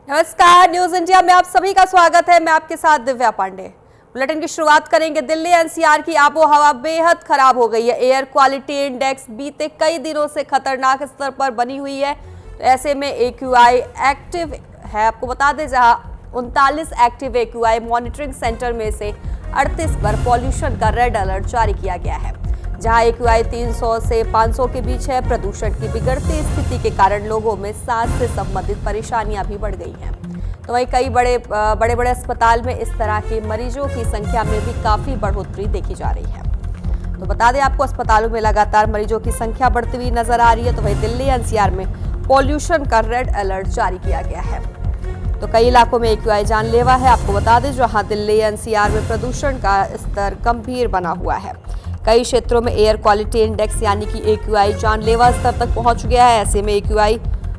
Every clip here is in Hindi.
नमस्कार, न्यूज इंडिया में आप सभी का स्वागत है। मैं आपके साथ दिव्या पांडे। बुलेटिन की शुरुआत करेंगे। दिल्ली एनसीआर की आबो हवा बेहद खराब हो गई है। एयर क्वालिटी इंडेक्स बीते कई दिनों से खतरनाक स्तर पर बनी हुई है। तो ऐसे में एक्यूआई एक्टिव है। आपको बता दें, जहां 39 एक्टिव एक्यूआई मॉनिटरिंग सेंटर में से 38 पर पॉल्यूशन का रेड अलर्ट जारी किया गया है। जहां एक्यूआई 300 से 500 के बीच है। प्रदूषण की बिगड़ती स्थिति के कारण लोगों में सांस से संबंधित परेशानियां भी बढ़ गई हैं। तो वहीं कई बड़े अस्पताल में इस तरह के मरीजों की संख्या में भी काफी बढ़ोतरी देखी जा रही है। तो बता दें आपको, अस्पतालों में लगातार मरीजों की संख्या बढ़ती हुई नजर आ रही है। तो वहीं दिल्ली एनसीआर में पॉल्यूशन का रेड अलर्ट जारी किया गया है। तो कई इलाकों में एक्यूआई जानलेवा है। आपको बता दें, जहां दिल्ली एनसीआर में प्रदूषण का स्तर गंभीर बना हुआ है। कई क्षेत्रों में एयर क्वालिटी इंडेक्स यानी कि एक्यूआई जानलेवा स्तर तक पहुंच गया है। ऐसे में एक्यूआई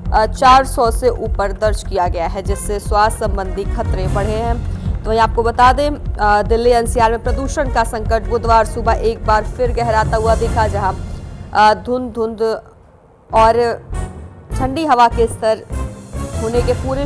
400 से ऊपर दर्ज किया गया है, जिससे स्वास्थ्य संबंधी खतरे बढ़े हैं। तो वहीं आपको बता दें, दिल्ली एनसीआर में प्रदूषण का संकट बुधवार सुबह एक बार फिर गहराता हुआ दिखा, जहां धुंध और ठंडी हवा के स्तर होने के पूरे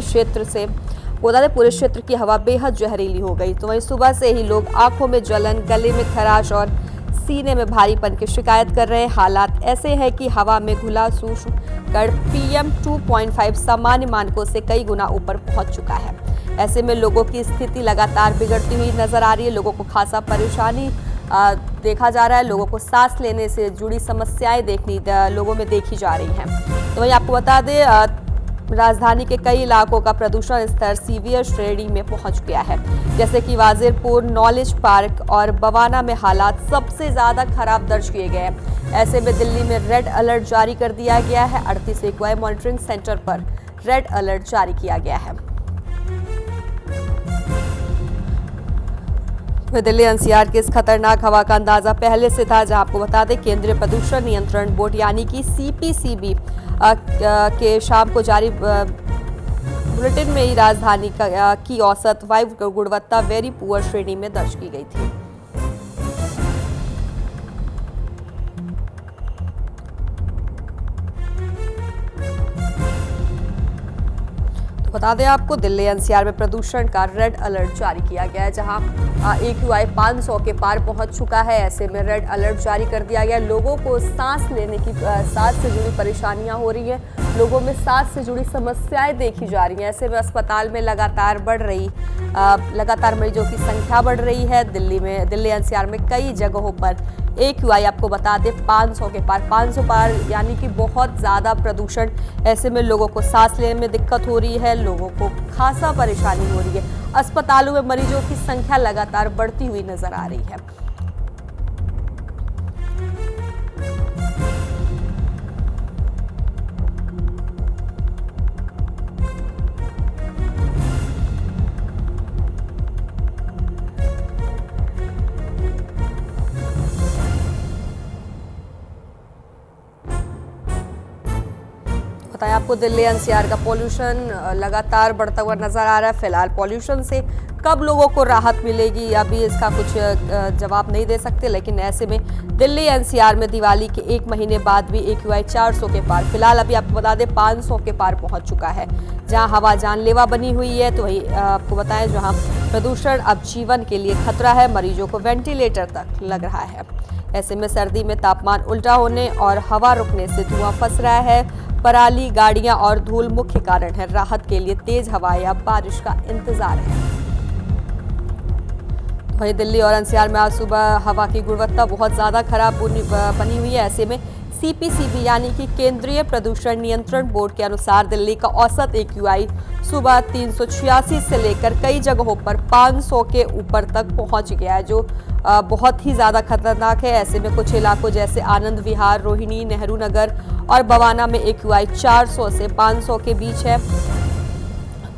क्षेत्र की हवा बेहद जहरीली हो गई। तो वहीं सुबह से ही लोग आंखों में जलन, गले में खराश और सीने में भारीपन की शिकायत कर रहे हैं। हालात ऐसे हैं कि हवा में घुला सूक्ष्म कण PM 2.5 सामान्य मानकों से कई गुना ऊपर पहुंच चुका है। ऐसे में लोगों की स्थिति लगातार बिगड़ती हुई नजर आ रही है। लोगों को खासा परेशानी देखा जा रहा है। लोगों को सांस लेने से जुड़ी समस्याएं लोगों में देखी जा रही हैं। तो वहीं आपको बता दें, राजधानी के कई इलाकों का प्रदूषण स्तर सीवियर श्रेणी में पहुंच गया है, जैसे कि वाजिरपुर, नॉलेज पार्क और बवाना में हालात सबसे ज्यादा खराब दर्ज किए गए हैं। ऐसे में दिल्ली में रेड अलर्ट जारी कर दिया गया है। 38 एक्यूआई मॉनिटरिंग सेंटर पर रेड अलर्ट जारी किया गया है। दिल्ली एनसीआर के इस खतरनाक हवा का अंदाजा पहले से था, जहां आपको बता दें, केंद्रीय प्रदूषण नियंत्रण बोर्ड यानी कि CPCB के शाम को जारी बुलेटिन में ही राजधानी की औसत वायु गुणवत्ता वेरी पुअर श्रेणी में दर्ज की गई थी। बता दें आपको, दिल्ली एनसीआर में प्रदूषण का रेड अलर्ट जारी किया गया है, जहां एक्यूआई 500 के पार पहुंच चुका है। ऐसे में रेड अलर्ट जारी कर दिया गया। लोगों को सांस से जुड़ी परेशानियां हो रही हैं। लोगों में सांस से जुड़ी समस्याएं देखी जा रही हैं। ऐसे में अस्पताल में लगातार मरीजों की संख्या बढ़ रही है। दिल्ली एनसीआर में कई जगहों पर एक्यूआई आपको बता दें 500 के पार, 500 पार यानी कि बहुत ज़्यादा प्रदूषण। ऐसे में लोगों को सांस लेने में दिक्कत हो रही है। लोगों को खासा परेशानी हो रही है। अस्पतालों में मरीजों की संख्या लगातार बढ़ती हुई नजर आ रही है। बताया आपको, दिल्ली एनसीआर का पॉल्यूशन लगातार बढ़ता हुआ नजर आ रहा है। फिलहाल पॉल्यूशन से कब लोगों को राहत मिलेगी, अभी इसका कुछ जवाब नहीं दे सकते। लेकिन ऐसे में दिल्ली एनसीआर में दिवाली के 1 महीने बाद भी एक्यूआई 400 के पार, फिलहाल अभी आपको बता दें 500 के पार पहुंच चुका है, जहां हवा जानलेवा बनी हुई है। तो वही आपको बताएं, जहां प्रदूषण अब जीवन के लिए खतरा है। मरीजों को वेंटिलेटर तक लग रहा है। ऐसे में सर्दी में तापमान उल्टा होने और हवा रुकने से धुआं फंस रहा है। पराली, गाड़ियां और धूल मुख्य कारण है। राहत के लिए तेज हवा या बारिश का इंतजार है। वहीं दिल्ली और एनसीआर में आज सुबह हवा की गुणवत्ता बहुत ज्यादा खराब बनी हुई है। ऐसे में CPCB यानी कि केंद्रीय प्रदूषण नियंत्रण बोर्ड के अनुसार दिल्ली का औसत एक्यूआई सुबह 386 से लेकर कई जगहों पर 500 के ऊपर तक पहुंच गया है, जो बहुत ही ज़्यादा खतरनाक है। ऐसे में कुछ इलाकों जैसे आनंद विहार, रोहिणी, नेहरू नगर और बवाना में एक्यूआई 400 से 500 के बीच है।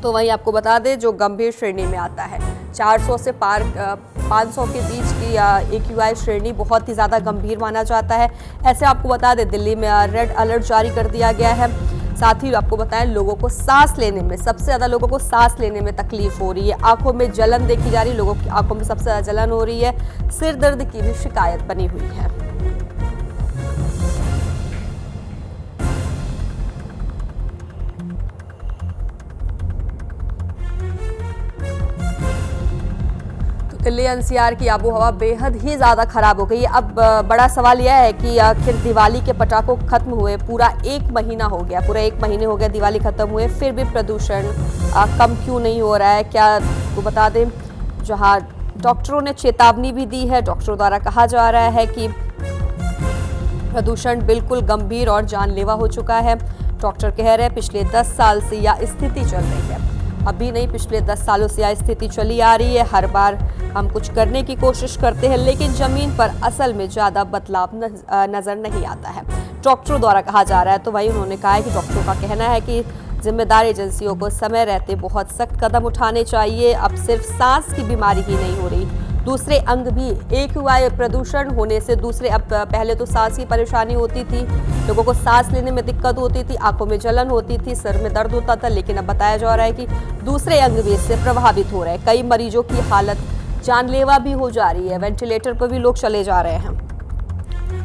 तो वहीं आपको बता दें, जो गंभीर श्रेणी में आता है, 400 से 500 के बीच की एक्यूआई श्रेणी बहुत ही ज़्यादा गंभीर माना जाता है। ऐसे आपको बता दें, दिल्ली में रेड अलर्ट जारी कर दिया गया है। साथ ही आपको बताएं, लोगों को सांस लेने में सबसे ज़्यादा सांस लेने में तकलीफ हो रही है। आंखों में जलन देखी जा रही है। लोगों की आंखों में सबसे ज़्यादा जलन हो रही है। सिर दर्द की भी शिकायत बनी हुई है। दिल्ली एनसीआर की आबोहवा बेहद ही ज़्यादा खराब हो गई है। अब बड़ा सवाल यह है कि आखिर दिवाली के पटाखों खत्म हुए पूरा एक महीना हो गया, पूरा एक महीने हो गया दिवाली खत्म हुए, फिर भी प्रदूषण कम क्यों नहीं हो रहा है। क्या वो बता दें, जहां डॉक्टरों ने चेतावनी भी दी है, डॉक्टरों द्वारा कहा जा रहा है कि प्रदूषण बिल्कुल गंभीर और जानलेवा हो चुका है। डॉक्टर कह रहे हैं पिछले 10 साल से यह स्थिति चल रही है, अभी नहीं पिछले 10 सालों से यह स्थिति चली आ रही है। हर बार हम कुछ करने की कोशिश करते हैं लेकिन जमीन पर असल में ज़्यादा बदलाव नज़र नहीं आता है, डॉक्टरों द्वारा कहा जा रहा है। तो वही उन्होंने कहा है कि डॉक्टरों का कहना है कि जिम्मेदार एजेंसियों को समय रहते बहुत सख्त कदम उठाने चाहिए। अब सिर्फ सांस की बीमारी ही नहीं हो रही, दूसरे अंग भी एक वायु प्रदूषण होने से दूसरे, अब पहले तो सांस की परेशानी होती थी, लोगों को सांस लेने में दिक्कत होती थी, आंखों में जलन होती थी, सर में दर्द होता था, लेकिन अब बताया जा रहा है कि दूसरे अंग भी इससे प्रभावित हो रहे हैं। कई मरीजों की हालत जानलेवा भी हो जा रही है, वेंटिलेटर पर भी लोग चले जा रहे हैं।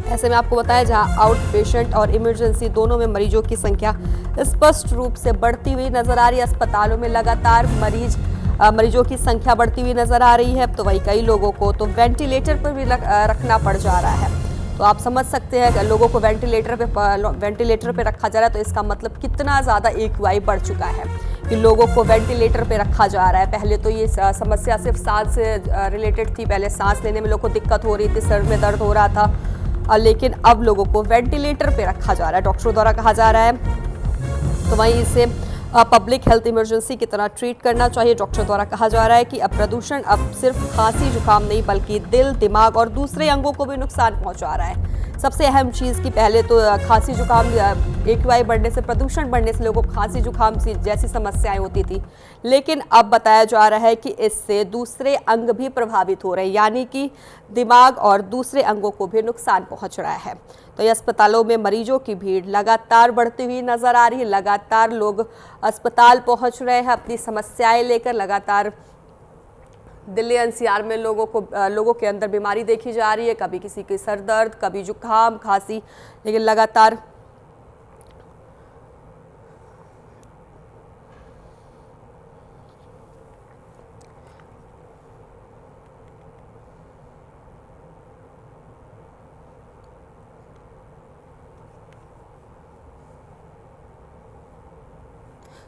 ऐसे में आपको बताया जहां आउट पेशेंट और इमरजेंसी दोनों में मरीजों की संख्या स्पष्ट रूप से बढ़ती हुई नजर आ रही है। अस्पतालों में लगातार मरीजों की संख्या बढ़ती हुई नजर आ रही है, तो वही कई लोगों को तो वेंटिलेटर पर भी रखना पड़ जा रहा है। तो आप समझ सकते हैं कि लोगों को वेंटिलेटर पे रखा जा रहा है, तो इसका मतलब कितना ज़्यादा AQI बढ़ चुका है कि लोगों को वेंटिलेटर पे रखा जा रहा है। पहले तो ये समस्या सिर्फ सांस से रिलेटेड थी, पहले सांस लेने में लोगों को दिक्कत हो रही थी, सर में दर्द हो रहा था, लेकिन अब लोगों को वेंटिलेटर पे रखा जा रहा है, डॉक्टरों द्वारा कहा जा रहा है। तो वहीं इसे पब्लिक हेल्थ इमरजेंसी की तरह ट्रीट करना चाहिए। डॉक्टर द्वारा कहा जा रहा है कि अब प्रदूषण अब सिर्फ खांसी जुकाम नहीं बल्कि दिल, दिमाग और दूसरे अंगों को भी नुकसान पहुंचा रहा है। सबसे अहम चीज़ कि पहले तो खांसी जुकाम AQI बढ़ने से, प्रदूषण बढ़ने से लोगों को खांसी जुकाम जैसी समस्याएं होती थी, लेकिन अब बताया जा रहा है कि इससे दूसरे अंग भी प्रभावित हो रहे हैं, यानी कि दिमाग और दूसरे अंगों को भी नुकसान पहुंच रहा है। तो ये अस्पतालों में मरीजों की भीड़ लगातार बढ़ती हुई नजर आ रही है, लगातार लोग अस्पताल पहुंच रहे हैं अपनी समस्याएं लेकर। लगातार दिल्ली एनसीआर में लोगों के अंदर बीमारी देखी जा रही है, कभी किसी के सर दर्द, कभी जुकाम, खांसी, लेकिन लगातार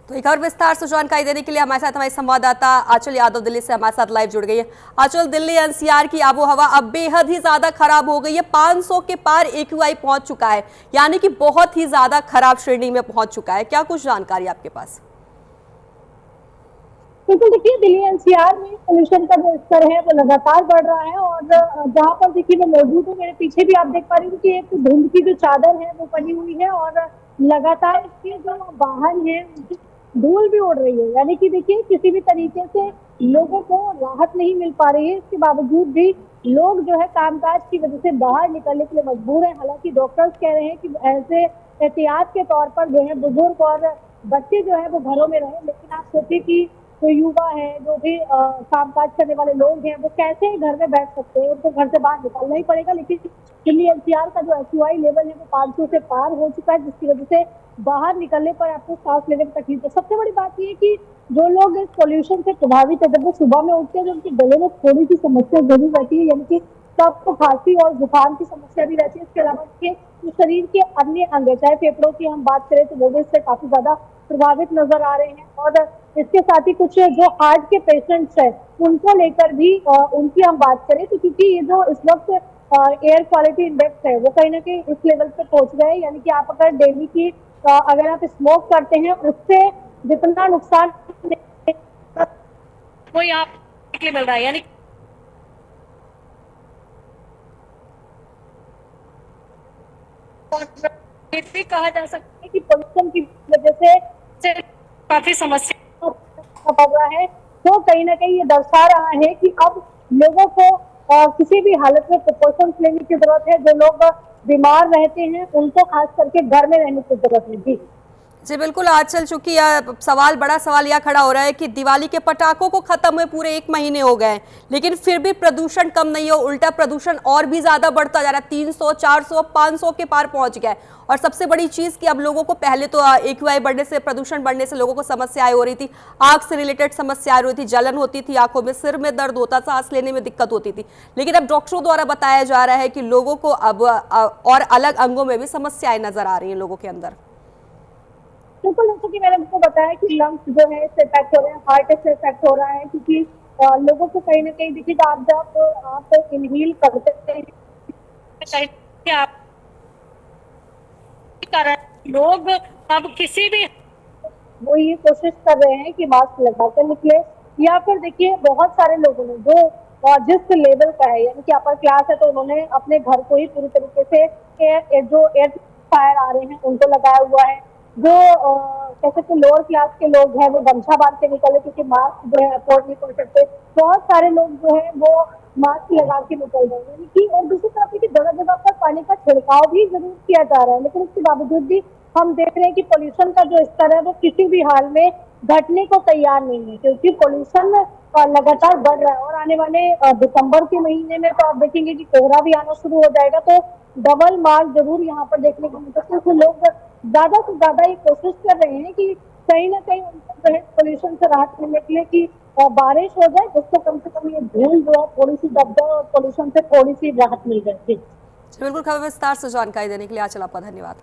तो एक और विस्तार से जानकारी देने के लिए हमारे साथ हमारे संवाददाता आंचल यादव दिल्ली से हमारे साथ लाइव जुड़ गई है। आंचल, दिल्ली एनसीआर की आबोहवा अब बेहद ही ज्यादा खराब हो गई है, 500 के पार AQI पहुंच चुका है, यानी कि बहुत ही ज्यादा खराब श्रेणी में पहुंच चुका है। क्या कुछ जानकारी आपके पास? बिल्कुल, देखिए दिल्ली एनसीआर में पोल्यूशन का जो स्तर है वो लगातार बढ़ रहा है और जहाँ पर देखिए मैं मौजूद हूँ, मेरे पीछे भी आप देख पा रही हूँ कि एक धुंध की जो चादर है वो बनी हुई है और लगातार इसके जो वाहन है उनकी धूल भी उड़ रही है, यानी कि देखिए किसी भी तरीके से लोगों को राहत नहीं मिल पा रही है। इसके बावजूद भी लोग जो है कामकाज की वजह से बाहर निकलने के लिए मजबूर है। हालांकि डॉक्टर्स कह रहे हैं कि ऐसे एहतियात के तौर पर जो है बुजुर्ग और बच्चे जो है वो घरों में रहे, लेकिन आप सोचिए कि जो युवा है, जो भी कामकाज करने वाले लोग हैं, वो कैसे घर में बैठ सकते हैं, उनको घर से बाहर निकलना ही पड़ेगा। लेकिन दिल्ली एनसीआर का जो AQI लेवल है वो 500 से पार हो चुका है, जिसकी वजह से बाहर निकलने पर आपको सांस लेने में तकलीफ है। सबसे बड़ी बात ये है कि जो लोग इस पोल्यूशन से प्रभावित है, जब वो सुबह में उठते हैं तो उनके गले में थोड़ी सी समस्या जरूर रहती है, यानी कि सबको खांसी और जुकाम की समस्या भी रहती है। इसके अलावा जो शरीर के अन्य अंग, चाहे फेफड़ों की हम बात करें तो वो भी इससे काफी ज्यादा प्रभावित नजर आ रहे हैं। और इसके साथ ही कुछ जो हार्ट के पेशेंट्स हैं उनको लेकर भी उनकी हम बात करें तो क्योंकि ये जो इस वक्त एयर क्वालिटी इंडेक्स है वो कहीं ना कहीं इस लेवल पे पहुंच गए हैं, यानी कि आप अगर डेली की अगर आप स्मोक करते हैं उससे जितना नुकसान वो यहाँ मिल रहा है, यानी भी कहा जा सकता है कि पोल्यूशन की वजह से काफी समस्या बढ़ रहा है। तो कहीं ना कहीं ये दर्शा रहा है कि अब लोगों को किसी भी हालत में प्रिकॉशंस लेने की जरूरत है। जो लोग बीमार रहते हैं उनको खास करके घर में रहने की जरूरत है। जी जी बिल्कुल, आजकल चूंकि सवाल बड़ा सवाल यह खड़ा हो रहा है कि दिवाली के पटाखों को खत्म हुए पूरे 1 महीने हो गए, लेकिन फिर भी प्रदूषण कम नहीं हो, उल्टा प्रदूषण और भी ज्यादा बढ़ता जा रहा है। 300, 400, 500 के पार पहुंच गया है। और सबसे बड़ी चीज कि अब लोगों को, पहले तो AQI बढ़ने से, प्रदूषण बढ़ने से लोगों को समस्याएं हो रही थी, आंख से रिलेटेड समस्याएं हो रही थी, जलन होती थी आंखों में, सिर में दर्द होता, सांस लेने में दिक्कत होती थी। लेकिन अब डॉक्टरों द्वारा बताया जा रहा है कि लोगों को अब और अलग अंगों में भी समस्याएं नजर आ रही हैं लोगों के अंदर। बिल्कुल, जैसे कि मैंने आपको बताया कि लंग्स जो है इससे इफेक्ट हो रहे हैं, हार्ट से इफेक्ट हो रहा है, क्योंकि लोगों को कहीं ना कहीं देखिए, आप जब आप इनहेल करते हैं कहीं आप कारण लोग अब किसी भी वो ये कोशिश कर रहे हैं कि मास्क लगाकर निकले, या फिर देखिए बहुत सारे लोगों ने जो जिस लेवल का है, यानी कि अपर क्लास है, तो उन्होंने अपने घर को ही पूरी तरीके से जो एयर फायर आ रहे हैं उनको लगाया हुआ है। जो जैसे कि लोअर क्लास के लोग हैं वो गमछा बांध के निकले, क्योंकि मास्क जो है अफोर्ड नहीं कर सकते। बहुत सारे लोग जो है वो मास्क लगा के निकल रहे हैं, यानी कि और दूसरी तरफ देखिए जगह जगह पर पानी का छिड़काव भी जरूर किया जा रहा है, लेकिन उसके बावजूद भी हम देख रहे हैं कि पोल्यूशन का जो स्तर है वो किसी भी हाल में घटने को तैयार नहीं है, क्योंकि पोल्यूशन लगातार बढ़ रहा है। और आने वाले दिसंबर के महीने में तो आप देखेंगे कि कोहरा भी आना शुरू हो जाएगा, तो डबल मार्क जरूर यहाँ पर देखने को मिल सकते हैं। तो लोग ज्यादा से ज्यादा ये कोशिश कर रहे हैं कि कहीं ना कहीं उनको जो है पोल्यूशन से राहत मिलने के लिए कि बारिश हो जाए, जिससे कम से कम ये धूल जो है थोड़ी सी दब जाए और पोल्यूशन से थोड़ी सी राहत मिल जाए। बिल्कुल, खबर विस्तार से जानकारी देने के लिए आंचल आपका धन्यवाद।